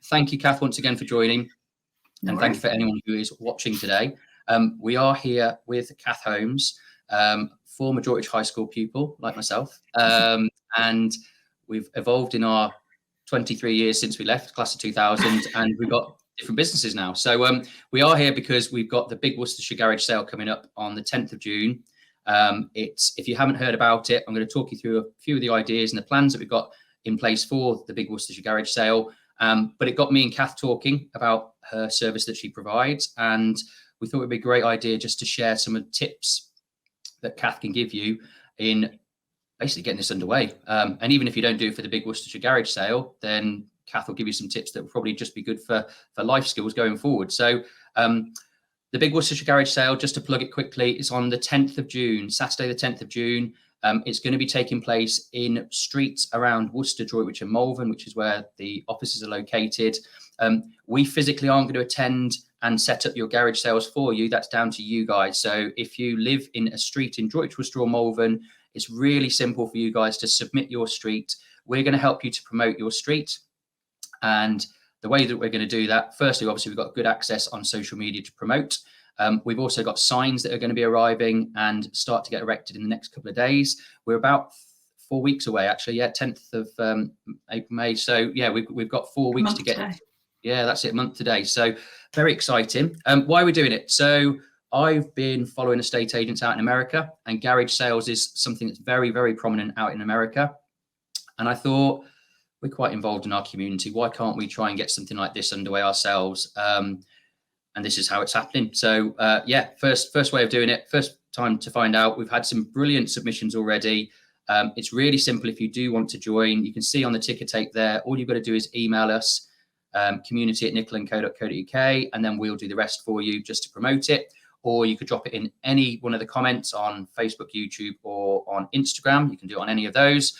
Thank you, Kath, once again for joining. No and thank you for anyone who is watching today. We are here with Kath Holmes, former Droitwich High School pupil like myself, and we've evolved in our 23 years since we left, class of 2000, and we've got different businesses now. So we are here because we've got the big Worcestershire garage sale coming up on the 10th of June. If you haven't heard about it, I'm going to talk you through a few of the ideas and the plans that we've got in place for the big Worcestershire garage sale. But it got me and Kath talking about her service that she provides, and we thought it'd be a great idea just to share some of the tips that Kath can give you in basically getting this underway. And even if you don't do it for the big Worcestershire garage sale, then Kath will give you some tips that will probably just be good for life skills going forward. So the big Worcestershire garage sale, just to plug it quickly, is on the 10th of June, Saturday the 10th of June. It's going to be taking place in streets around Worcester, Droitwich and Malvern, which is where the offices are located. We physically aren't going to attend and set up your garage sales for you. That's down to you guys. So if you live in a street in Droitwich, Worcester or Malvern, it's really simple for you guys to submit your street. We're going to help you to promote your street. And the way that we're going to do that, firstly, obviously, we've got good access on social media to promote. We've also got signs that are going to be arriving and start to get erected in the next couple of days. We're about 4 weeks away, actually. Yeah, 10th of April, May. So yeah, we've got 4 weeks to get. Today. Yeah, that's it, a month today. So very exciting. Why are we doing it? So I've been following estate agents out in America, and garage sales is something that's very, very prominent out in America. And I thought, we're quite involved in our community. Why can't we try and get something like this underway ourselves? And this is how it's happening. So yeah, first way of doing it, first time to find out. We've had some brilliant submissions already. It's really simple. If you do want to join, you can see on the ticker tape there, all you've got to do is email us, community@nicol.co.uk, and then we'll do the rest for you just to promote it. Or you could drop it in any one of the comments on Facebook, YouTube, or on Instagram. You can do it on any of those.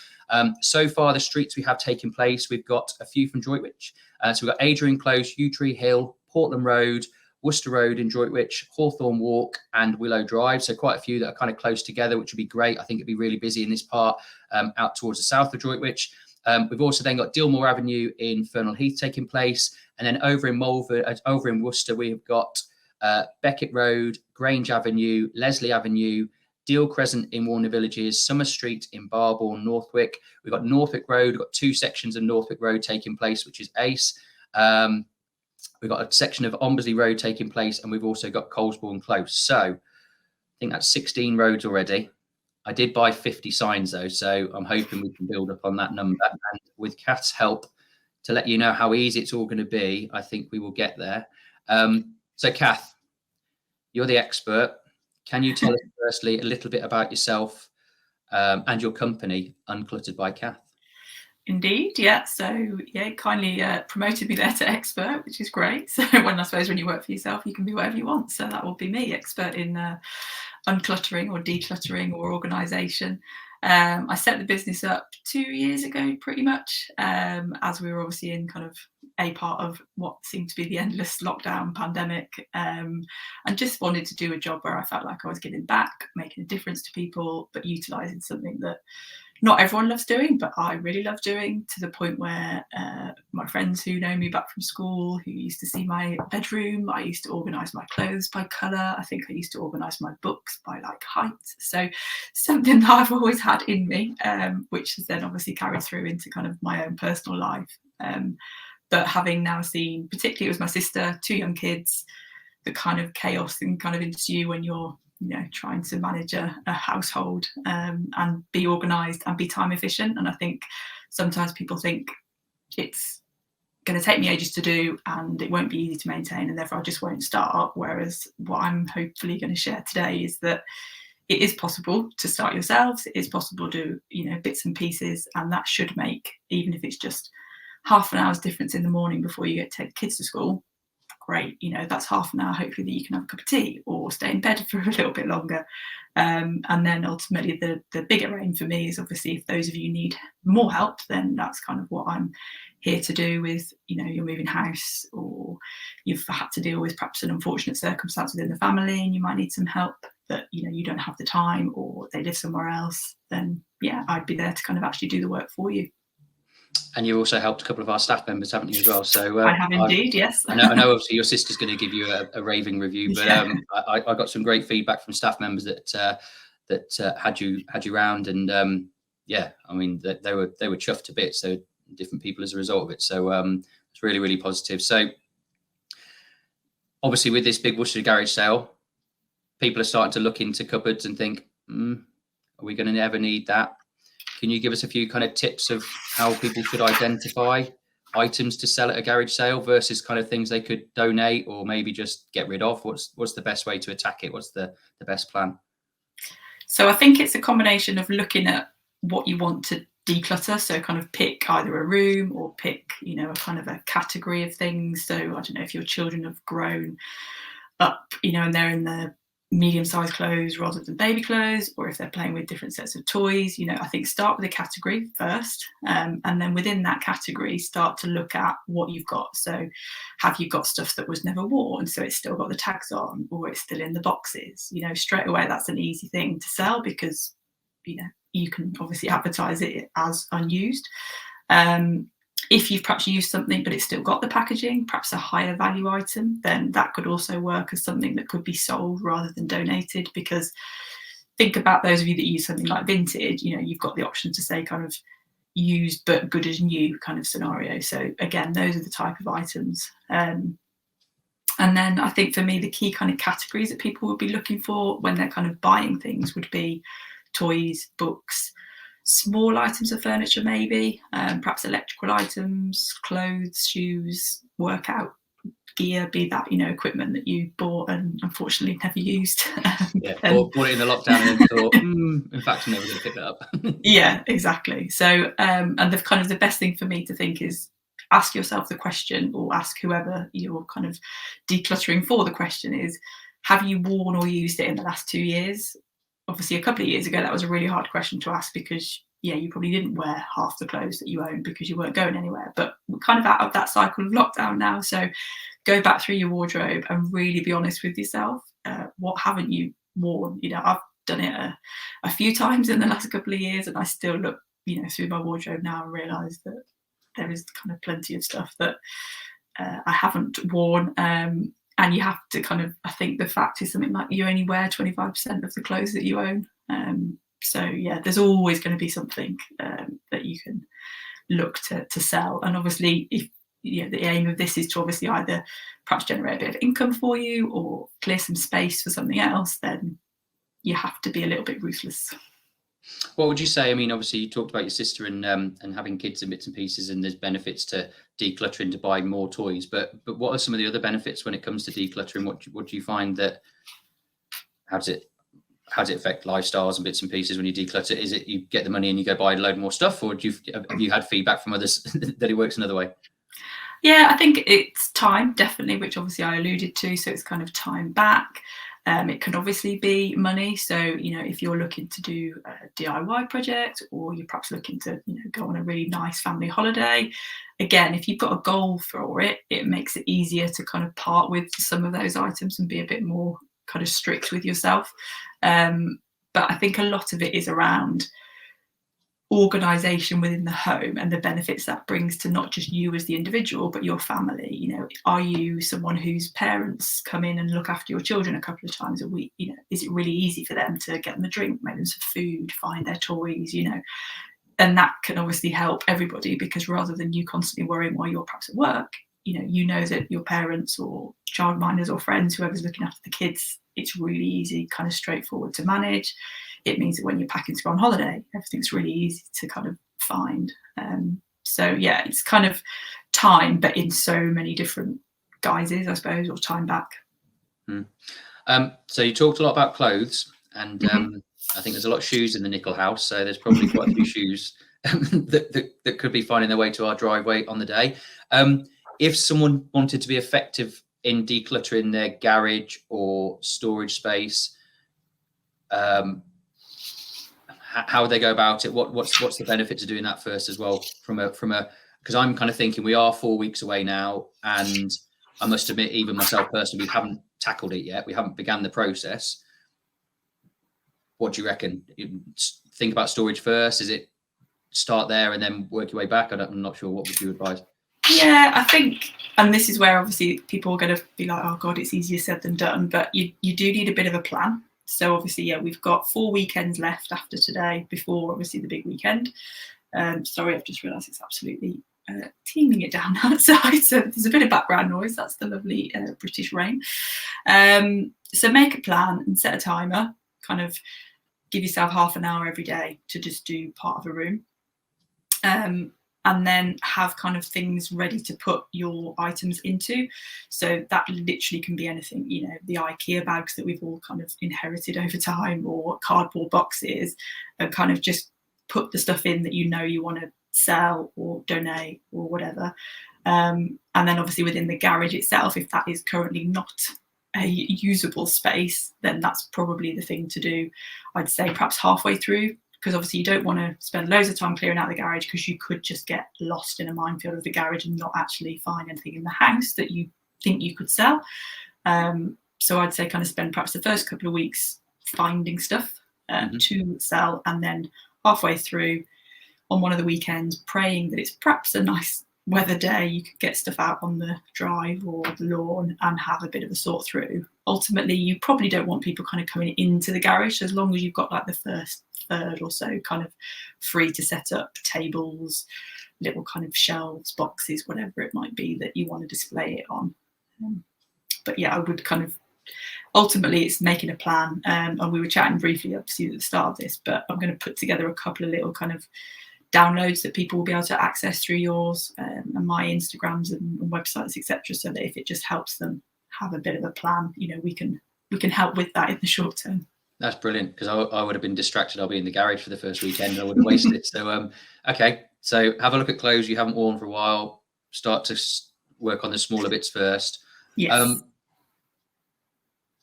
So far, the streets we have taken place, we've got a few from Droitwich. So we've got Adrian Close, Yew Tree Hill, Portland Road, Worcester Road in Droitwich, Hawthorne Walk and Willow Drive. So quite a few that are kind of close together, which would be great. I think it'd be really busy in this part out towards the south of Droitwich. We've also then got Dilmore Avenue in Fernal Heath taking place. And then over in Malvern, over in Worcester, we've got Beckett Road, Grange Avenue, Leslie Avenue, Deal Crescent in Warner Villages, Summer Street in Barbourne, Northwick. We've got Northwick Road. We've got 2 sections of Northwick Road taking place, which is ace. We've got a section of Ombersley Road taking place, and we've also got Colesbourne Close. So I think that's 16 roads already. I did buy 50 signs though, so I'm hoping we can build up on that number. And with Kath's help to let you know how easy it's all going to be, I think we will get there. So Kath, you're the expert. Can you tell us firstly a little bit about yourself and your company, Uncluttered by Kath? Indeed, yeah. So yeah, kindly promoted me there to expert, which is great. So I suppose when you work for yourself, you can be whatever you want. So that will be me, expert in uncluttering or decluttering or organisation. I set the business up 2 years ago, pretty much, as we were obviously in kind of a part of what seemed to be the endless lockdown pandemic, and just wanted to do a job where I felt like I was giving back, making a difference to people, but utilising something that not everyone loves doing, but I really love doing, to the point where my friends who know me back from school, who used to see my bedroom, I used to organise my clothes by colour. I think I used to organise my books by like height. So something that I've always had in me, which has then obviously carried through into kind of my own personal life. But having now seen, particularly it was my sister, 2 young kids, the kind of chaos and kind of ensue when you're trying to manage a household and be organised and be time efficient. And I think sometimes people think it's going to take me ages to do and it won't be easy to maintain, and therefore I just won't start. Whereas what I'm hopefully going to share today is that it is possible to start yourselves. It is possible to do, bits and pieces, and that should make, even if it's just half an hour's difference in the morning before you get to take kids to school, great. That's half an hour hopefully that you can have a cup of tea or stay in bed for a little bit longer. And then ultimately the bigger aim for me is, obviously, if those of you need more help, then that's kind of what I'm here to do with, you're moving house, or you've had to deal with perhaps an unfortunate circumstance within the family and you might need some help, but you don't have the time, or they live somewhere else, then yeah, I'd be there to kind of actually do the work for you. And you also helped a couple of our staff members, haven't you, as well? So I have indeed, yes. I know obviously your sister's going to give you a raving review, but I got some great feedback from staff members that had you round, and yeah, I mean they were chuffed to bits. So different people as a result of it. So it's really, really positive. So obviously with this big Worcestershire garage sale, people are starting to look into cupboards and think, are we going to ever need that? Can you give us a few kind of tips of how people should identify items to sell at a garage sale versus kind of things they could donate or maybe just get rid of? What's the best way to attack it? What's the best plan? So I think it's a combination of looking at what you want to declutter. So kind of pick either a room or pick, you know, a kind of a category of things. So I don't know if your children have grown up, you know, and they're in the medium-sized clothes rather than baby clothes, or if they're playing with different sets of toys. You know, I think start with a category first, and then within that category start to look at what you've got. So have you got stuff that was never worn, so it's still got the tags on, or it's still in the boxes? You know, straight away that's an easy thing to sell because, you know, you can obviously advertise it as unused. If you've perhaps used something but it's still got the packaging, perhaps a higher value item, then that could also work as something that could be sold rather than donated. Because think about those of you that use something like vintage, you know, you've got the option to say kind of used but good as new kind of scenario. So again, those are the type of items. And then I think for me, the key kind of categories that people would be looking for when they're kind of buying things would be toys, books, small items of furniture, maybe, perhaps electrical items, clothes, shoes, workout gear, be that, you know, equipment that you bought and unfortunately never used. Or bought it in the lockdown and then thought, in fact, I'm never going to pick that up. Yeah, exactly. So, and the kind of the best thing for me to think is ask yourself the question, or ask whoever you're kind of decluttering for the question is, have you worn or used it in the last 2 years? Obviously, a couple of years ago, that was a really hard question to ask because, yeah, you probably didn't wear half the clothes that you owned because you weren't going anywhere. But we're kind of out of that cycle of lockdown now. So go back through your wardrobe and really be honest with yourself. What haven't you worn? You know, I've done it a few times in the last couple of years, and I still look, you know, through my wardrobe now and realise that there is kind of plenty of stuff that I haven't worn. And you have to kind of, I think the fact is something like you only wear 25% of the clothes that you own. So yeah, there's always going to be something that you can look to sell. And obviously, if you know, the aim of this is to obviously either perhaps generate a bit of income for you or clear some space for something else, then you have to be a little bit ruthless. What would you say? I mean, obviously you talked about your sister and having kids and bits and pieces, and there's benefits to decluttering, to buy more toys. But what are some of the other benefits when it comes to decluttering? What do you find that how does it affect lifestyles and bits and pieces when you declutter? Is it you get the money and you go buy a load more stuff, or have you had feedback from others that it works another way? Yeah, I think it's time, definitely, which obviously I alluded to. So it's kind of time back. It can obviously be money. So, you know, if you're looking to do a DIY project, or you're perhaps looking to, you know, go on a really nice family holiday, again, if you've got a goal for it, it makes it easier to kind of part with some of those items and be a bit more kind of strict with yourself. But I think a lot of it is around organisation within the home and the benefits that brings to not just you as the individual, but your family. You know, are you someone whose parents come in and look after your children a couple of times a week? You know, is it really easy for them to get them a drink, make them some food, find their toys, you know? And that can obviously help everybody, because rather than you constantly worrying while you're perhaps at work, you know that your parents or childminders or friends, whoever's looking after the kids, it's really easy, kind of straightforward to manage. It means that when you're packing to go on holiday, everything's really easy to kind of find. So yeah, it's kind of time, but in so many different guises, I suppose, or time back. So you talked a lot about clothes, and I think there's a lot of shoes in the Nicol house, so there's probably quite a few shoes that could be finding their way to our driveway on the day. If someone wanted to be effective in decluttering their garage or storage space, how would they go about it? What's the benefit to doing that first as well? From a because I'm kind of thinking we are 4 weeks away now, and I must admit, even myself personally, we haven't tackled it yet. We haven't begun the process. What do you reckon? Think about storage first. Is it start there and then work your way back? I'm not sure. What would you advise? Yeah, I think, and this is where obviously people are going to be like, oh God, it's easier said than done, but you do need a bit of a plan. So obviously, yeah, we've got 4 weekends left after today before obviously the big weekend. Sorry, I've just realised it's absolutely teeming it down outside, so there's a bit of background noise. That's the lovely British rain. So make a plan and set a timer, kind of give yourself half an hour every day to just do part of a room. And then have kind of things ready to put your items into. So that literally can be anything, you know, the IKEA bags that we've all kind of inherited over time, or cardboard boxes, and kind of just put the stuff in that you know you want to sell or donate or whatever. And then obviously within the garage itself, if that is currently not a usable space, then that's probably the thing to do. I'd say perhaps halfway through, because obviously you don't want to spend loads of time clearing out the garage, because you could just get lost in a minefield of the garage and not actually find anything in the house that you think you could sell. So I'd say kind of spend perhaps the first couple of weeks finding stuff to sell, and then halfway through on one of the weekends praying that it's perhaps a nice weather day, you could get stuff out on the drive or the lawn and have a bit of a sort through. Ultimately, you probably don't want people kind of coming into the garage, as long as you've got like the first third or so kind of free to set up tables, little kind of shelves, boxes, whatever it might be that you want to display it on. But yeah, I would kind of, ultimately it's making a plan. And we were chatting briefly obviously at the start of this, but I'm going to put together a couple of little kind of downloads that people will be able to access through yours and my Instagrams and websites, etc., so that if it just helps them have a bit of a plan, you know, we can help with that in the short term. That's brilliant, because I would have been distracted. I'll be in the garage for the first weekend and I would have wasted it. So okay, so have a look at clothes you haven't worn for a while. Start to work on the smaller bits first. Yes.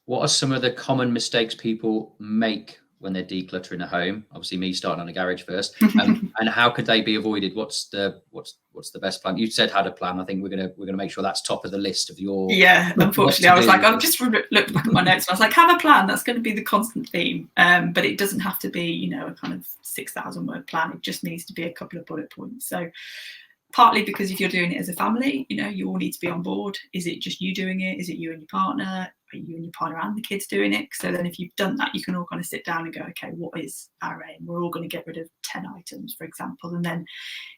What are some of the common mistakes people make when they're decluttering a home? Obviously, me starting on a garage first, and how could they be avoided? What's the best plan? You said had a plan. I think we're gonna make sure that's top of the list of your. Yeah, unfortunately, I was like, I've just looked back at my notes and I was like, have a plan. That's going to be the constant theme. But it doesn't have to be, you know, a kind of 6,000 word plan. It just needs to be a couple of bullet points. So partly because if you're doing it as a family, you know, you all need to be on board. Is it just you doing it? Is it you and your partner? Are you and your partner and the kids doing it? So then if you've done that, you can all kind of sit down and go, okay, what is our aim? We're all going to get rid of 10 items, for example. And then,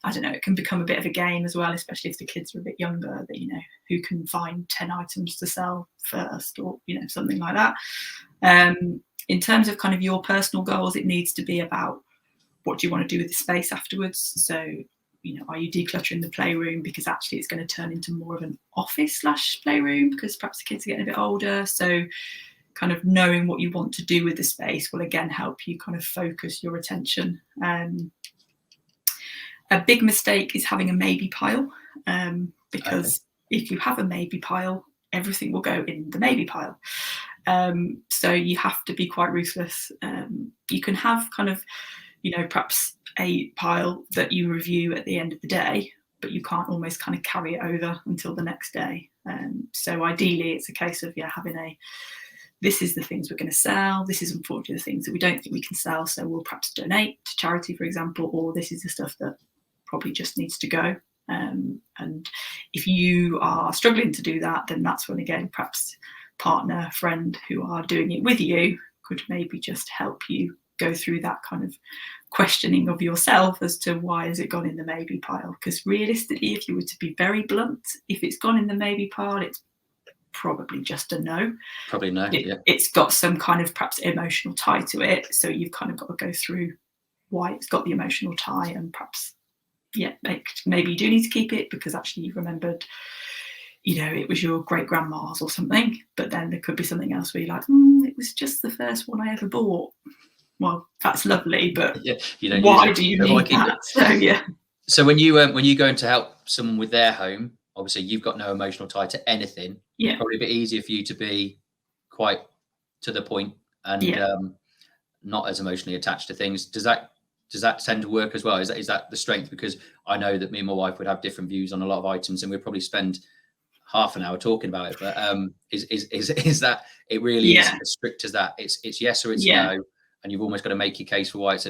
I don't know, it can become a bit of a game as well, especially if the kids are a bit younger, that, you know, who can find 10 items to sell first, or, you know, something like that. In terms of kind of your personal goals, it needs to be about what do you want to do with the space afterwards. So, you know, are you decluttering the playroom because actually it's going to turn into more of an office / playroom because perhaps the kids are getting a bit older? So kind of knowing what you want to do with the space will again help you kind of focus your attention. A big mistake is having a maybe pile, because if you have a maybe pile, everything will go in the maybe pile. So you have to be quite ruthless. You can have kind of, you know, perhaps a pile that you review at the end of the day, but you can't almost kind of carry it over until the next day. So ideally it's a case of, yeah, having this is the things we're going to sell. This is unfortunately the things that we don't think we can sell. So we'll perhaps donate to charity, for example, or this is the stuff that probably just needs to go. And if you are struggling to do that, then that's when, again, perhaps partner, friend who are doing it with you could maybe just help you go through that kind of questioning of yourself as to why has it gone in the maybe pile. Because realistically, if you were to be very blunt, if it's gone in the maybe pile, it's probably just a no. Probably no. It's got some kind of perhaps emotional tie to it. So you've kind of got to go through why it's got the emotional tie, and perhaps, yeah, maybe you do need to keep it because actually you've remembered, you know, it was your great grandma's or something. But then there could be something else where you're like, it was just the first one I ever bought. Well, that's lovely, but yeah, you don't why do you need that? So yeah. So when you go in to help someone with their home, obviously you've got no emotional tie to anything. Yeah. It's probably a bit easier for you to be quite to the point and not as emotionally attached to things. Does that tend to work as well? Is that the strength? Because I know that me and my wife would have different views on a lot of items, and we'd probably spend half an hour talking about it. But is that it really is as strict as that? It's yes or it's no. And you've almost got to make your case for why it's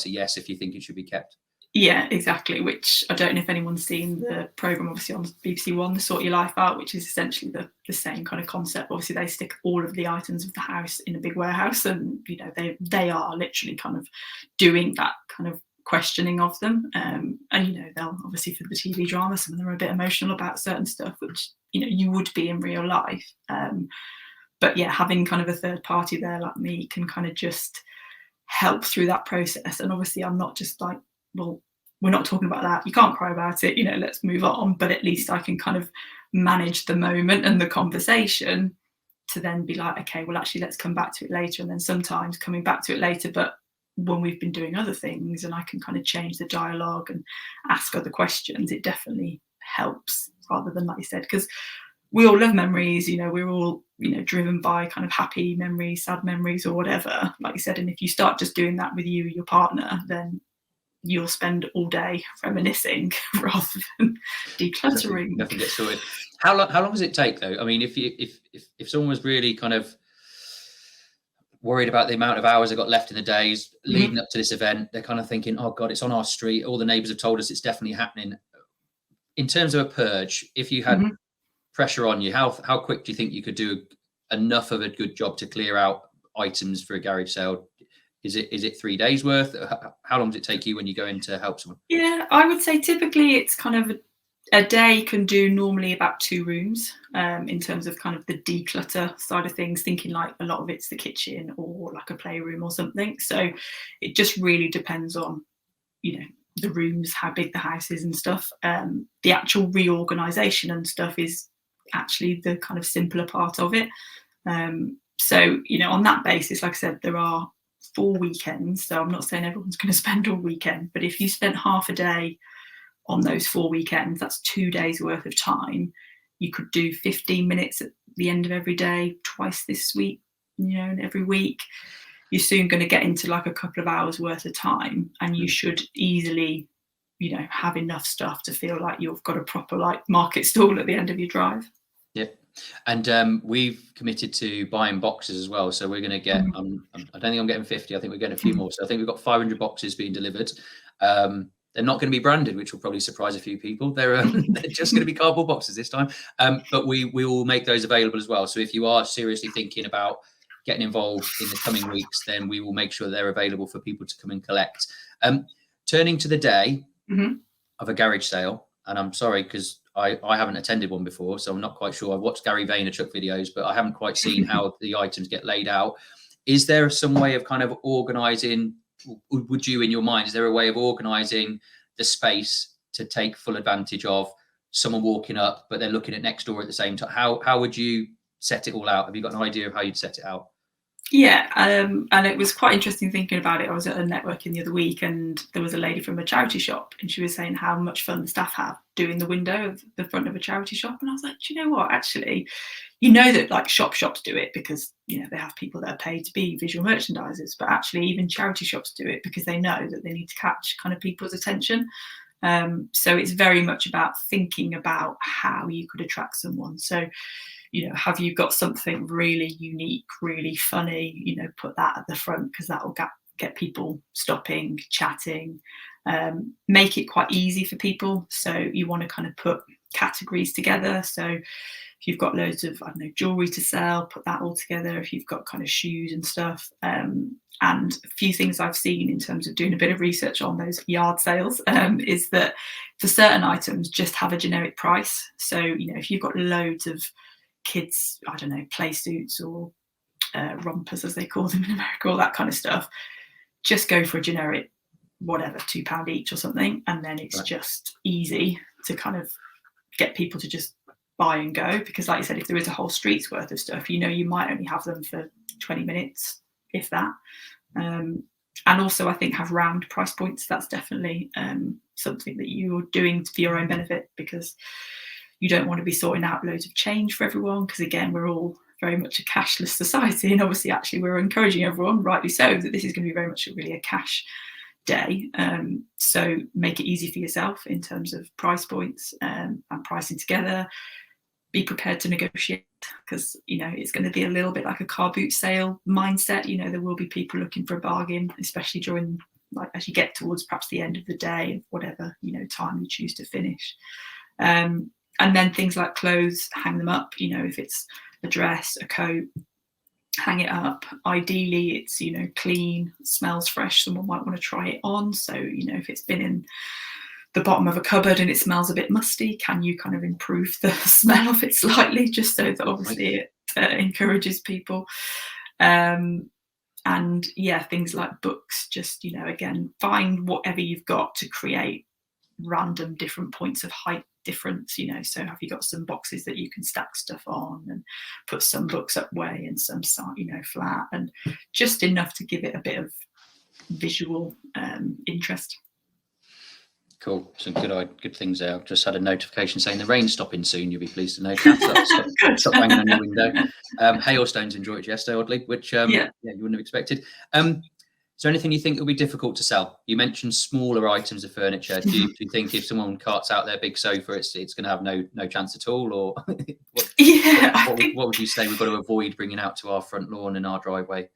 a yes if you think it should be kept. Yeah, exactly. Which I don't know if anyone's seen the programme, obviously on BBC One, the Sort Your Life Out, which is essentially the same kind of concept. Obviously, they stick all of the items of the house in a big warehouse, and they are literally kind of doing that kind of questioning of them. And they'll obviously, for the TV drama, some of them are a bit emotional about certain stuff, which you would be in real life. But yeah, having kind of a third party there like me can kind of just help through that process. And obviously, I'm not just like, well, we're not talking about that, you can't cry about it, let's move on. But at least I can kind of manage the moment and the conversation to then be like, okay, well, actually, let's come back to it later. And then sometimes coming back to it later, but when we've been doing other things, and I can kind of change the dialogue and ask other questions, it definitely helps, rather than, like you said, because we all love memories, we're all, driven by kind of happy memories, sad memories, or whatever, like you said. And if you start just doing that with your partner, then you'll spend all day reminiscing rather than decluttering. Nothing gets sorted. How long does it take, though? I mean, if someone was really kind of worried about the amount of hours they got left in the days leading up to this event, they're kind of thinking, oh God, it's on our street, all the neighbours have told us it's definitely happening. In terms of a purge, if you had pressure on you, how quick do you think you could do enough of a good job to clear out items for a garage sale? Is it 3 days worth? How long does it take you when you go in to help someone? Yeah, I would say typically it's kind of a day can do normally about 2 rooms, in terms of kind of the declutter side of things, thinking like a lot of it's the kitchen or like a playroom or something. So it just really depends on, the rooms, how big the house is and stuff. The actual reorganization and stuff is actually the kind of simpler part of it. So, on that basis, like I said, there are 4 weekends. So I'm not saying everyone's going to spend all weekend, but if you spent half a day on those 4 weekends, that's 2 days worth of time. You could do 15 minutes at the end of every day, twice this week, and every week. You're soon going to get into like a couple of hours worth of time, and you should easily, have enough stuff to feel like you've got a proper like market stall at the end of your drive. Yep. And we've committed to buying boxes as well. So we're going to get, I don't think I'm getting 50. I think we're getting a few more. So I think we've got 500 boxes being delivered. They're not going to be branded, which will probably surprise a few people. They're just going to be cardboard boxes this time. But we will make those available as well. So if you are seriously thinking about getting involved in the coming weeks, then we will make sure they're available for people to come and collect. Turning to the day of a garage sale, and I'm sorry because I haven't attended one before, so I'm not quite sure. I've watched Gary Vaynerchuk videos, but I haven't quite seen how the items get laid out. Is there some way of kind of organising? Would you, in your mind, is there a way of organising the space to take full advantage of someone walking up, but they're looking at next door at the same time? How would you set it all out? Have you got an idea of how you'd set it out? Yeah, and it was quite interesting thinking about it. I was at a networking the other week, and there was a lady from a charity shop, and she was saying how much fun the staff have doing the window of the front of a charity shop. And I was like, do you know what? Actually, that like shops do it because they have people that are paid to be visual merchandisers, but actually even charity shops do it because they know that they need to catch kind of people's attention. So it's very much about thinking about how you could attract someone. So have you got something really unique, really funny, put that at the front, because that will get people stopping, chatting, make it quite easy for people. So you want to kind of put categories together. So if you've got loads of, jewelry to sell, put that all together. If you've got kind of shoes and stuff. And a few things I've seen in terms of doing a bit of research on those yard sales is that for certain items, just have a generic price. So, if you've got loads of kids, play suits or rompers, as they call them in America, all that kind of stuff, just go for a generic, whatever, £2 each or something. And then it's just easy to kind of get people to just buy and go. Because like you said, if there is a whole street's worth of stuff, you might only have them for 20 minutes, if that. And also I think have round price points. That's definitely something that you're doing for your own benefit, because you don't want to be sorting out loads of change for everyone, because again, we're all very much a cashless society, and obviously actually we're encouraging everyone, rightly so, that this is going to be very much really a cash day. So make it easy for yourself in terms of price points and pricing together. Be prepared to negotiate, because it's going to be a little bit like a car boot sale mindset. There will be people looking for a bargain, especially during like as you get towards perhaps the end of the day, whatever time you choose to finish. And then things like clothes, hang them up. If it's a dress, a coat, hang it up. Ideally, it's clean, smells fresh. Someone might want to try it on. So if it's been in the bottom of a cupboard and it smells a bit musty, can you kind of improve the smell of it slightly, just so that obviously it encourages people. And yeah, things like books, just again, find whatever you've got to create random different points of height difference. So have you got some boxes that you can stack stuff on, and put some books up way and some flat, and just enough to give it a bit of visual interest. Cool. Some good things there. I've just had a notification saying the rain's stopping soon. You'll be pleased to know, Kath. Stop banging on your window. Hailstones in Droitwich yesterday, oddly, which you wouldn't have expected. Is there anything you think will be difficult to sell? You mentioned smaller items of furniture. Do you think if someone carts out their big sofa, it's going to have no chance at all? Or what would you say we've got to avoid bringing out to our front lawn and our driveway?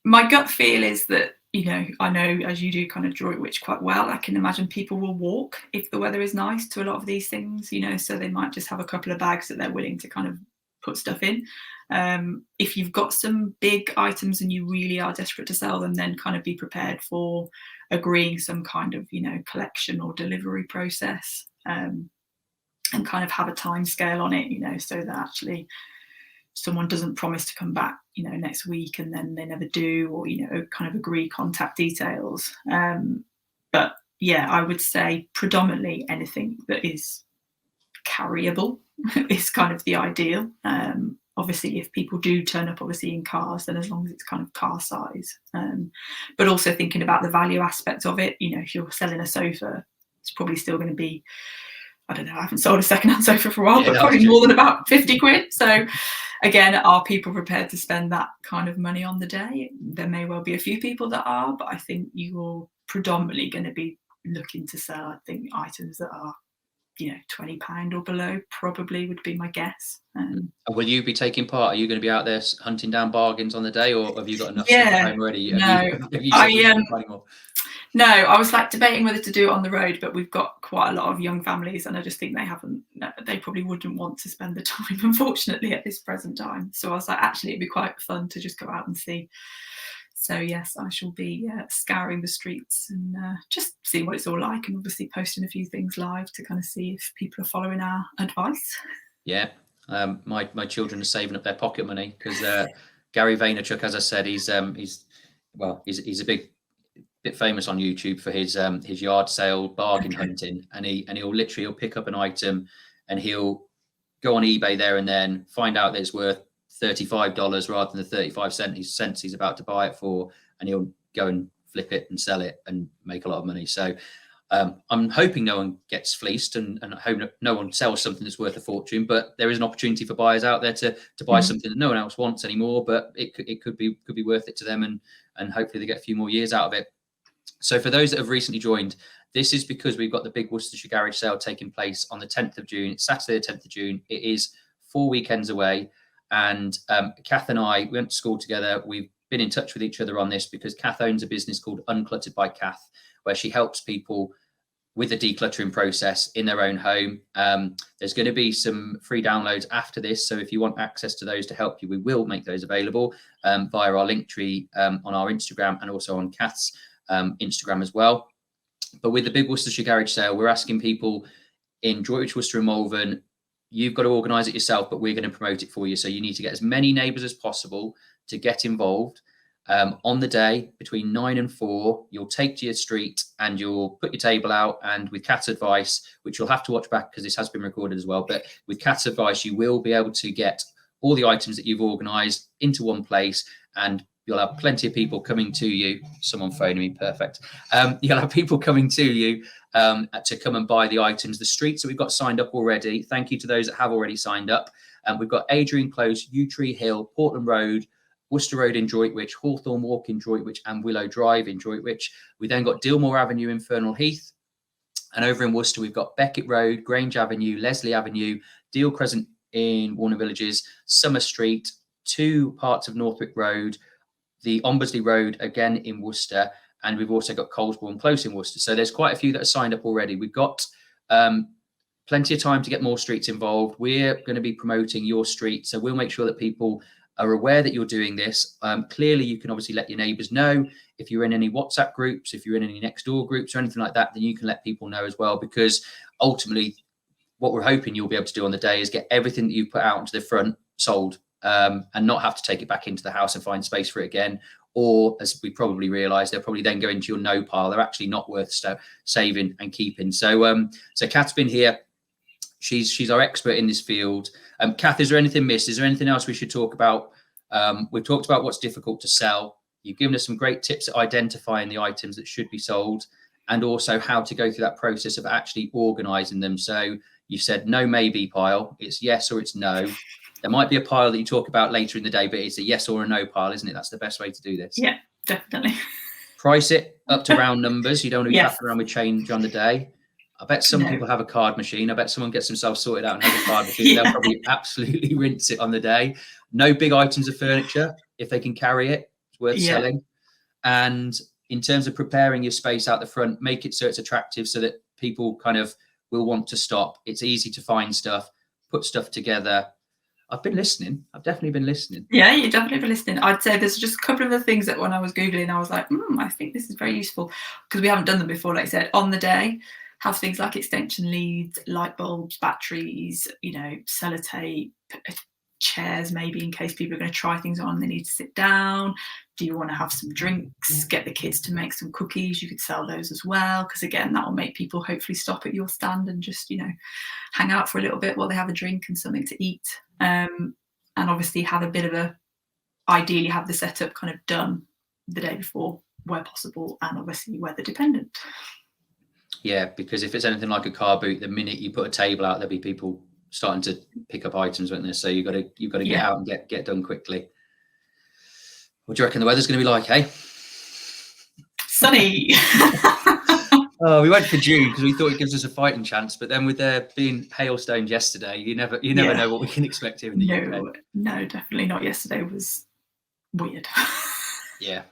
My gut feel is that, I know as you do kind of Droitwich quite well, I can imagine people will walk if the weather is nice to a lot of these things, so they might just have a couple of bags that they're willing to kind of put stuff in. If you've got some big items and you really are desperate to sell them, then kind of be prepared for agreeing some kind of, collection or delivery process, and kind of have a time scale on it, so that actually someone doesn't promise to come back, next week and then they never do, or, kind of agree contact details. But yeah, I would say predominantly anything that is carryable is kind of the ideal. Obviously, if people do turn up obviously in cars, then as long as it's kind of car size. But also thinking about the value aspect of it, if you're selling a sofa, it's probably still going to be, I don't know, I haven't sold a secondhand sofa for a while, but probably more than about 50 quid. So again, are people prepared to spend that kind of money on the day? There may well be a few people that are, but I think you're predominantly going to be looking to sell, I think, items that are, £20 or below, probably would be my guess. Will you be taking part? Are you going to be out there hunting down bargains on the day, or have you got enough stuff at home already? No, I was like debating whether to do it on the road, but we've got quite a lot of young families, and I just think they probably wouldn't want to spend the time, unfortunately, at this present time. So I was like, actually, it'd be quite fun to just go out and see. So yes, I shall be scouring the streets and just seeing what it's all like, and obviously posting a few things live to kind of see if people are following our advice. Yeah, my children are saving up their pocket money because Gary Vaynerchuk, as I said, he's a bit famous on YouTube for his yard sale bargain hunting, and he'll pick up an item and he'll go on eBay there and then find out that it's worth $35 rather than the 35 cents he's about to buy it for, and he'll go and flip it and sell it and make a lot of money. So I'm hoping no one gets fleeced, and I hope no one sells something that's worth a fortune, but there is an opportunity for buyers out there to buy something that no one else wants anymore, but it could be worth it to them, and hopefully they get a few more years out of it. So for those that have recently joined, this is because we've got the big Worcestershire garage sale taking place on the 10th of June. It's Saturday, the 10th of June. It is 4 weekends away. And Kath and I went to school together. We've been in touch with each other on this because Kath owns a business called UnclutteredbyKath, where she helps people with the decluttering process in their own home. There's going to be some free downloads after this. So if you want access to those to help you, we will make those available via our link tree on our Instagram, and also on Kath's Instagram as well. But with the big Worcestershire garage sale, we're asking people in Droitwich, Worcester and Malvern, you've got to organise it yourself, but we're going to promote it for you. So you need to get as many neighbours as possible to get involved. On the day between 9 and 4, you'll take to your street and you'll put your table out, and with Kath's advice, which you'll have to watch back because this has been recorded as well, but with Kath's advice, you will be able to get all the items that you've organised into one place, and you'll have plenty of people coming to you. Someone phoning me, perfect. You'll have people coming to you to come and buy the items. The streets that we've got signed up already, thank you to those that have already signed up. We've got Adrian Close, Yew Tree Hill, Portland Road, Worcester Road in Droitwich, Hawthorne Walk in Droitwich, and Willow Drive in Droitwich. We then got Dilmore Avenue in Fernal Heath. And over in Worcester, we've got Beckett Road, Grange Avenue, Leslie Avenue, Deal Crescent in Warner Villages, Summer Street, 2 parts of Northwick Road, the Ombersley Road again in Worcester, and we've also got Colesbourne close in Worcester. So there's quite a few that are signed up already. We've got plenty of time to get more streets involved. We're going to be promoting your street, so we'll make sure that people are aware that you're doing this. Clearly, you can obviously let your neighbours know. If you're in any WhatsApp groups, if you're in any next door groups or anything like that, then you can let people know as well, because ultimately what we're hoping you'll be able to do on the day is get everything that you've put out into the front sold, and not have to take it back into the house and find space for it again. Or, as we probably realise, they'll probably then go into your no pile. They're actually not worth saving and keeping. So Kath's been here. She's our expert in this field. Kath, is there anything missed? Is there anything else we should talk about? We've talked about what's difficult to sell. You've given us some great tips at identifying the items that should be sold, and also how to go through that process of actually organising them. So you said no maybe pile. It's yes or it's no. There might be a pile that you talk about later in the day, but it's a yes or a no pile, isn't it? That's the best way to do this. Yeah, definitely. Price it up to round numbers. You don't want to be Yes. faffing around with change on the day. I bet some people have a card machine. I bet someone gets themselves sorted out and has a card machine. They'll probably absolutely rinse it on the day. No big items of furniture. If they can carry it, it's worth selling. And in terms of preparing your space out the front, make it so it's attractive so that people kind of will want to stop. It's easy to find stuff, put stuff together. I've been listening. I've definitely been listening. Yeah, you've definitely been listening. I'd say there's just a couple of the things that when I was Googling, I was like, I think this is very useful, because we haven't done them before. Like I said, on the day, have things like extension leads, light bulbs, batteries, sellotape, chairs, maybe in case people are going to try things on, they need to sit down. Do you want to have some drinks? Get the kids to make some cookies. You could sell those as well, because again, that will make people hopefully stop at your stand and just, hang out for a little bit while they have a drink and something to eat. And obviously have a bit of ideally have the setup kind of done the day before where possible, and obviously weather dependent. Yeah, because if it's anything like a car boot, the minute you put a table out, there'll be people starting to pick up items, won't there? So you've got to get out and get done quickly. What do you reckon the weather's going to be like, hey? Sunny. Oh, we went for June because we thought it gives us a fighting chance, but then with there being hailstones yesterday, you never know what we can expect here in the UK. No, definitely not. Yesterday was weird. Yeah.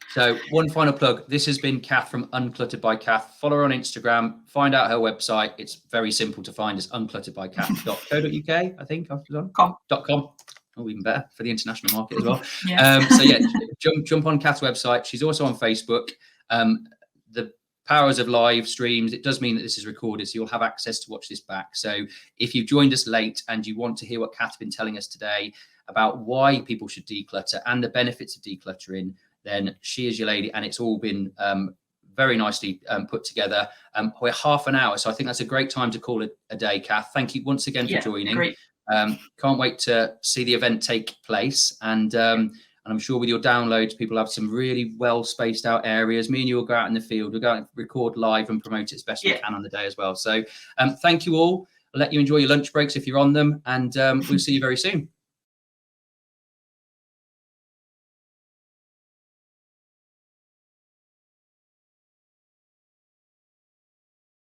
So one final plug. This has been Kath from Uncluttered by Kath. Follow her on Instagram. Find out her website. It's very simple to find. It's unclutteredbykath.co.uk, I think. .com. Oh, even better for the international market as well. So yeah, jump on Kath's website. She's also on Facebook. The powers of live streams, it does mean that this is recorded, so you'll have access to watch this back. So if you've joined us late and you want to hear what Kath's been telling us today about why people should declutter and the benefits of decluttering, then she is your lady, and it's all been very nicely put together. We're half an hour, so I think that's a great time to call it a day, Kath. Thank you once again for joining. Great. Can't wait to see the event take place, and I'm sure with your downloads, people have some really well spaced out areas. Me and you will go out in the field. We'll go out and record live and promote it as best we can on the day as well. So thank you all. I'll let you enjoy your lunch breaks if you're on them, and we'll see you very soon.